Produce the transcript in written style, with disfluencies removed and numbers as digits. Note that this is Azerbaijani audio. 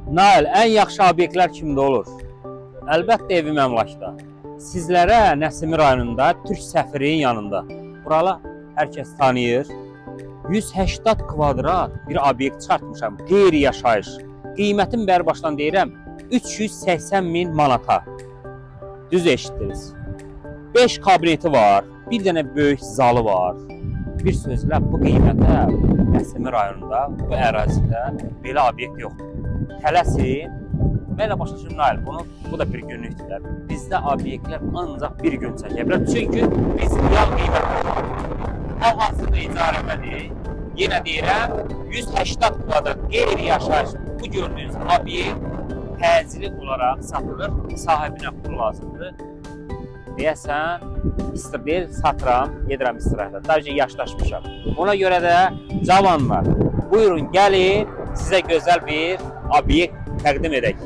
Nail, ən yaxşı obyektlər kimdə olur? Əlbəttə evim əmlakda. Sizlərə Nəsimi rayonunda Türk səfirinin yanında. Buralar hər kəs tanıyır. 180 kvadrat bir obyekt çıxartmışam. Qeyri-yaşayış. Qiymətin bəri başdan deyirəm 380.000 manata. Düz eşitdiniz. 5 kabineti var, bir dənə böyük zalı var. Bir sözlə bu qiymətə Nəsimi rayonunda, bu ərazidə belə obyekt yoxdur. Tələsin. Mən elə başa düşürəm, Nail, bu da bir günlükdür. Bizdə obyektlər ancaq bir gün çəkə bilər. Çünki biz real qiymət hal-hazırda icarəmədir. Yenə deyirəm, 180 kvadrat qeyri-yaşayış bu gördüyünüz obyekt təcili olaraq satılır. Sahibinə pul lazımdır. Deyəsən, istəyir, satıram, gedirəm istirahətə. Daha yaşlaşmışam. Ona görə də cavanlar, buyurun gəlin, sizə gözəl bir obyekt təqdim edək.